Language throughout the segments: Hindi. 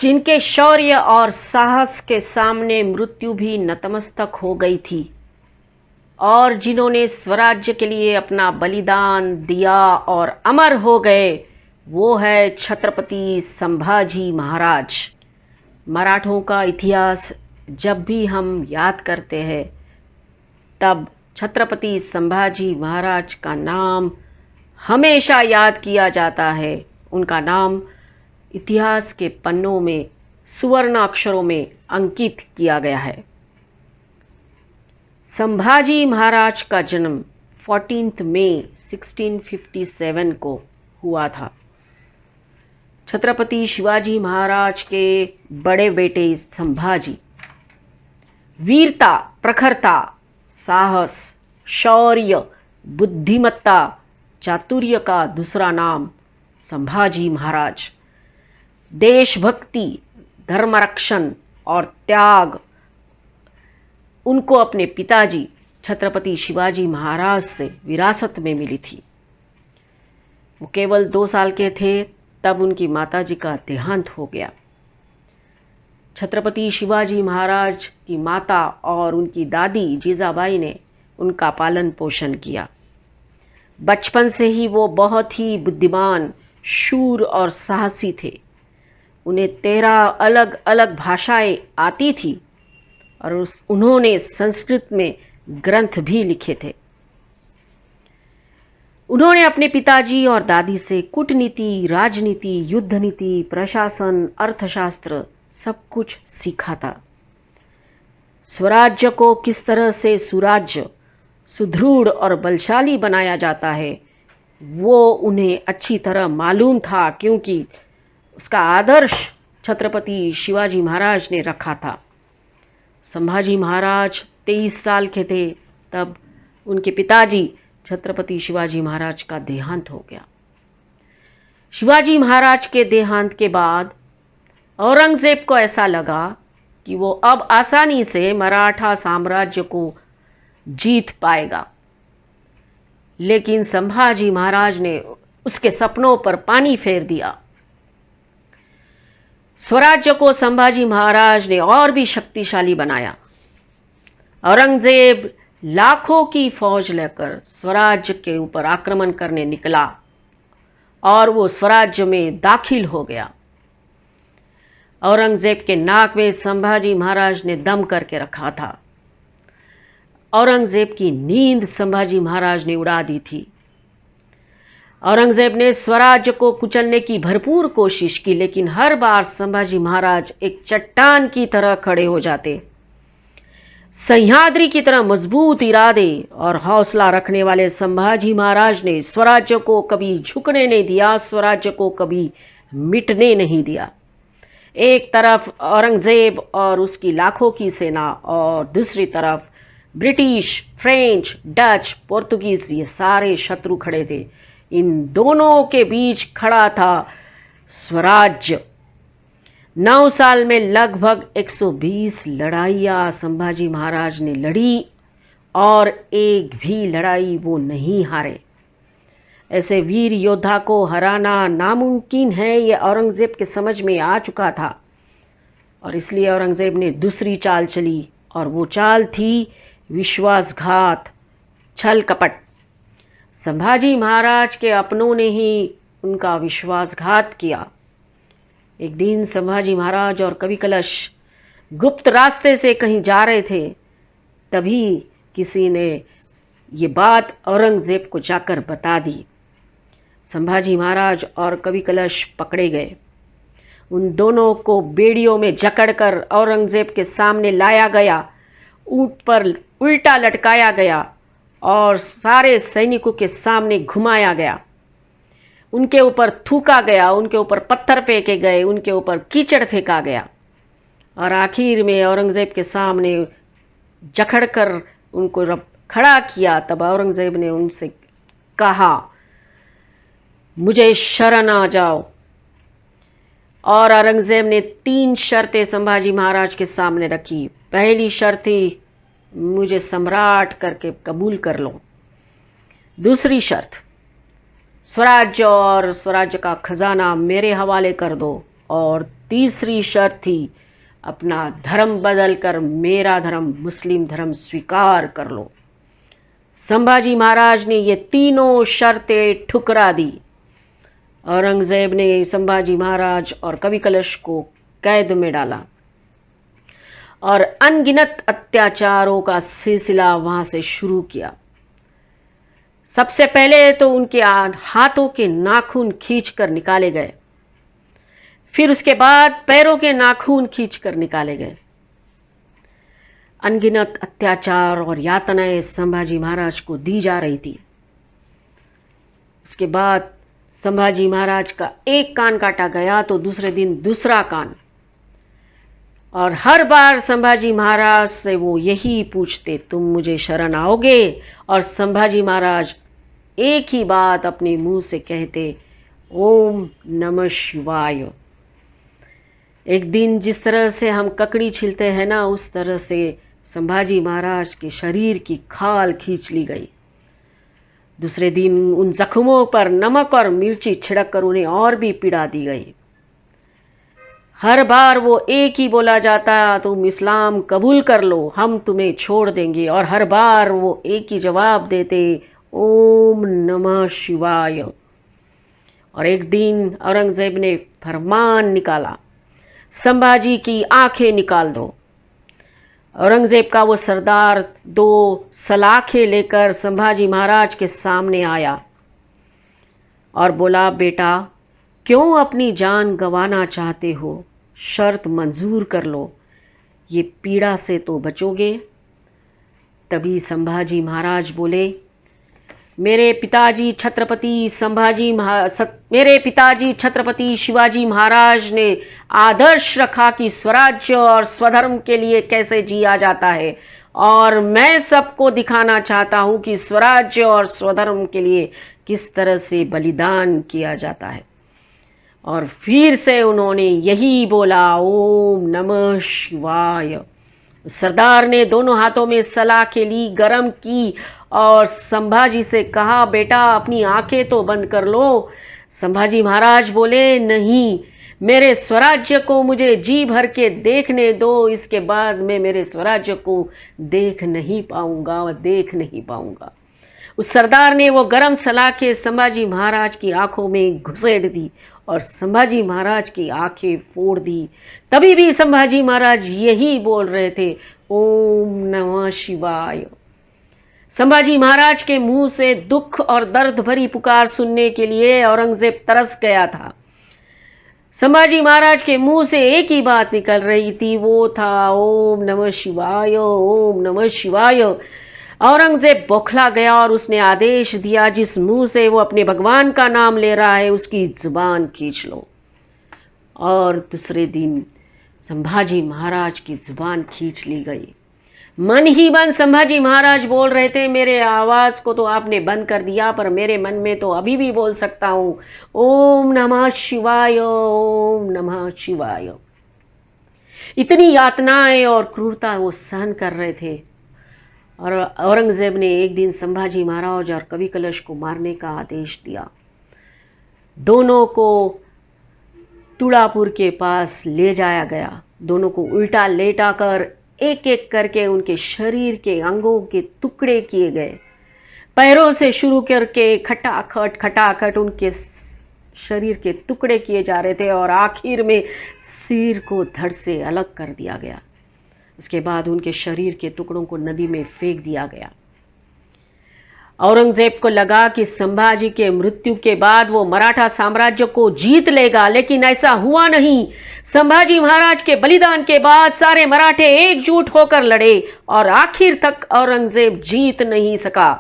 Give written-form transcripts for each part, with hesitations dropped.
जिनके शौर्य और साहस के सामने मृत्यु भी नतमस्तक हो गई थी और जिन्होंने स्वराज्य के लिए अपना बलिदान दिया और अमर हो गए, वो है छत्रपति संभाजी महाराज। मराठों का इतिहास जब भी हम याद करते हैं तब छत्रपति संभाजी महाराज का नाम हमेशा याद किया जाता है। उनका नाम इतिहास के पन्नों में सुवर्ण अक्षरों में अंकित किया गया है। संभाजी महाराज का जन्म 14 मई 1657 को हुआ था। छत्रपति शिवाजी महाराज के बड़े बेटे संभाजी वीरता, प्रखरता, साहस, शौर्य, बुद्धिमत्ता, चातुर्य का दूसरा नाम संभाजी महाराज, देशभक्ति, धर्मरक्षण और त्याग उनको अपने पिताजी छत्रपति शिवाजी महाराज से विरासत में मिली थी। वो केवल 2 साल के थे तब उनकी माताजी का देहांत हो गया। छत्रपति शिवाजी महाराज की माता और उनकी दादी जीजाबाई ने उनका पालन पोषण किया। बचपन से ही वो बहुत ही बुद्धिमान, शूर और साहसी थे। उन्हें 13 अलग अलग भाषाएं आती थी और उन्होंने संस्कृत में ग्रंथ भी लिखे थे। उन्होंने अपने पिताजी और दादी से कूटनीति, राजनीति, युद्ध नीति, प्रशासन, अर्थशास्त्र सब कुछ सीखा था। स्वराज्य को किस तरह से सुराज्य, सुदृढ़ और बलशाली बनाया जाता है वो उन्हें अच्छी तरह मालूम था, क्योंकि उसका आदर्श छत्रपति शिवाजी महाराज ने रखा था। संभाजी महाराज 23 साल के थे तब उनके पिताजी छत्रपति शिवाजी महाराज का देहांत हो गया। शिवाजी महाराज के देहांत के बाद औरंगजेब को ऐसा लगा कि वो अब आसानी से मराठा साम्राज्य को जीत पाएगा, लेकिन संभाजी महाराज ने उसके सपनों पर पानी फेर दिया। स्वराज्य को संभाजी महाराज ने और भी शक्तिशाली बनाया। औरंगजेब लाखों की फौज लेकर स्वराज्य के ऊपर आक्रमण करने निकला और वो स्वराज्य में दाखिल हो गया। औरंगजेब के नाक में संभाजी महाराज ने दम करके रखा था। औरंगजेब की नींद संभाजी महाराज ने उड़ा दी थी। औरंगजेब ने स्वराज्य को कुचलने की भरपूर कोशिश की, लेकिन हर बार संभाजी महाराज एक चट्टान की तरह खड़े हो जाते। सह्याद्री की तरह मजबूत इरादे और हौसला रखने वाले संभाजी महाराज ने स्वराज्य को कभी झुकने नहीं दिया, स्वराज्य को कभी मिटने नहीं दिया। एक तरफ औरंगजेब और उसकी लाखों की सेना और दूसरी तरफ ब्रिटिश, फ्रेंच, डच, पोर्तुगीज, ये सारे शत्रु खड़े थे। इन दोनों के बीच खड़ा था स्वराज्य। 9 साल में लगभग 120 लड़ाइयाँ संभाजी महाराज ने लड़ी और एक भी लड़ाई वो नहीं हारे। ऐसे वीर योद्धा को हराना नामुमकिन है, ये औरंगजेब के समझ में आ चुका था और इसलिए औरंगजेब ने दूसरी चाल चली और वो चाल थी विश्वासघात, छल कपट। संभाजी महाराज के अपनों ने ही उनका विश्वासघात किया। एक दिन संभाजी महाराज और कवि कलश गुप्त रास्ते से कहीं जा रहे थे, तभी किसी ने ये बात औरंगजेब को जाकर बता दी। संभाजी महाराज और कवि कलश पकड़े गए। उन दोनों को बेड़ियों में जकड़कर औरंगजेब के सामने लाया गया, ऊंट पर उल्टा लटकाया गया और सारे सैनिकों के सामने घुमाया गया। उनके ऊपर थूका गया, उनके ऊपर पत्थर फेंके गए, उनके ऊपर कीचड़ फेंका गया और आखिर में औरंगजेब के सामने जकड़कर उनको जब खड़ा किया तब औरंगजेब ने उनसे कहा, मुझे शरण आ जाओ। और औरंगजेब ने 3 शर्तें संभाजी महाराज के सामने रखी। पहली शर्त थी, मुझे सम्राट करके कबूल कर लो। दूसरी शर्त, स्वराज्य और स्वराज्य का खजाना मेरे हवाले कर दो। और तीसरी शर्त थी, अपना धर्म बदलकर मेरा धर्म मुस्लिम धर्म स्वीकार कर लो। संभाजी महाराज ने ये तीनों शर्तें ठुकरा दी। औरंगजेब ने संभाजी महाराज और कवि कलश को कैद में डाला और अनगिनत अत्याचारों का सिलसिला वहां से शुरू किया। सबसे पहले तो उनके हाथों के नाखून खींचकर निकाले गए, फिर उसके बाद पैरों के नाखून खींचकर निकाले गए। अनगिनत अत्याचार और यातनाएं संभाजी महाराज को दी जा रही थी। उसके बाद संभाजी महाराज का एक कान काटा गया तो दूसरे दिन दूसरा कान, और हर बार संभाजी महाराज से वो यही पूछते, तुम मुझे शरण आओगे? और संभाजी महाराज एक ही बात अपने मुंह से कहते, ओम नमः शिवाय। एक दिन जिस तरह से हम ककड़ी छिलते हैं ना, उस तरह से संभाजी महाराज के शरीर की खाल खींच ली गई। दूसरे दिन उन जख्मों पर नमक और मिर्ची छिड़क कर उन्हें और भी पीड़ा दी गई। हर बार वो एक ही बोला जाता, तुम इस्लाम कबूल कर लो, हम तुम्हें छोड़ देंगे। और हर बार वो एक ही जवाब देते, ओम नमः शिवाय। और एक दिन औरंगजेब ने फरमान निकाला, संभाजी की आंखें निकाल दो। औरंगजेब का वो सरदार 2 सलाखें लेकर संभाजी महाराज के सामने आया और बोला, बेटा क्यों अपनी जान गंवाना चाहते हो? शर्त मंजूर कर लो, ये पीड़ा से तो बचोगे। तभी संभाजी महाराज बोले, मेरे पिताजी छत्रपति शिवाजी महाराज ने आदर्श रखा कि स्वराज्य और स्वधर्म के लिए कैसे जिया जाता है, और मैं सबको दिखाना चाहता हूँ कि स्वराज्य और स्वधर्म के लिए किस तरह से बलिदान किया जाता है। और फिर से उन्होंने यही बोला, ओम नमः शिवाय। सरदार ने दोनों हाथों में सलाखें ली, गरम की और संभाजी से कहा, बेटा अपनी आंखें तो बंद कर लो। संभाजी महाराज बोले, नहीं, मेरे स्वराज्य को मुझे जी भर के देखने दो, इसके बाद मैं मेरे स्वराज्य को देख नहीं पाऊंगा। उस सरदार ने वो गरम सलाखें संभाजी महाराज की आंखों में घुसेड़ दी और संभाजी महाराज की आंखें फोड़ दी। तभी भी संभाजी महाराज यही बोल रहे थे, ओम नमः शिवाय। संभाजी महाराज के मुंह से दुख और दर्द भरी पुकार सुनने के लिए औरंगजेब तरस गया था। संभाजी महाराज के मुंह से एक ही बात निकल रही थी, वो था ओम नमः शिवाय, ओम नमः शिवाय। औरंगजेब बौखला गया और उसने आदेश दिया, जिस मुंह से वो अपने भगवान का नाम ले रहा है उसकी जुबान खींच लो। और दूसरे दिन संभाजी महाराज की जुबान खींच ली गई। मन ही मन संभाजी महाराज बोल रहे थे, मेरे आवाज़ को तो आपने बंद कर दिया, पर मेरे मन में तो अभी भी बोल सकता हूँ, ओम नमः शिवाय, ओम नमः शिवाय। इतनी यातनाएं और क्रूरता वो सहन कर रहे थे। और औरंगजेब ने एक दिन संभाजी महाराज और कवि कलश को मारने का आदेश दिया। दोनों को तुड़ापुर के पास ले जाया गया। दोनों को उल्टा लेटा कर एक एक करके उनके शरीर के अंगों के टुकड़े किए गए। पैरों से शुरू करके खटाखट उनके शरीर के टुकड़े किए जा रहे थे और आखिर में सिर को धड़ से अलग कर दिया गया। उसके बाद उनके शरीर के टुकड़ों को नदी में फेंक दिया गया। औरंगजेब को लगा कि संभाजी के मृत्यु के बाद वो मराठा साम्राज्य को जीत लेगा, लेकिन ऐसा हुआ नहीं। संभाजी महाराज के बलिदान के बाद सारे मराठे एकजुट होकर लड़े और आखिर तक औरंगजेब जीत नहीं सका।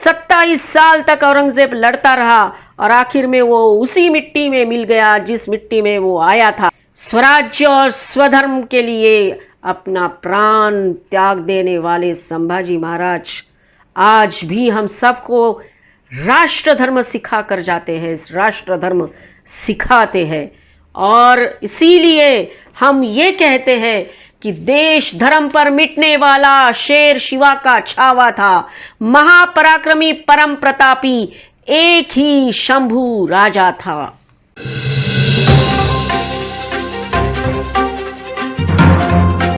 27 साल तक औरंगजेब लड़ता रहा और आखिर में वो उसी मिट्टी में मिल गया जिस मिट्टी में वो आया था। स्वराज्य और स्वधर्म के लिए अपना प्राण त्याग देने वाले संभाजी महाराज आज भी हम सबको राष्ट्र धर्म सिखा कर जाते हैं, राष्ट्र धर्म सिखाते हैं। और इसीलिए हम ये कहते हैं कि देश धर्म पर मिटने वाला शेर शिवा का छावा था। महापराक्रमी परम प्रतापी एक ही शंभू राजा था। है।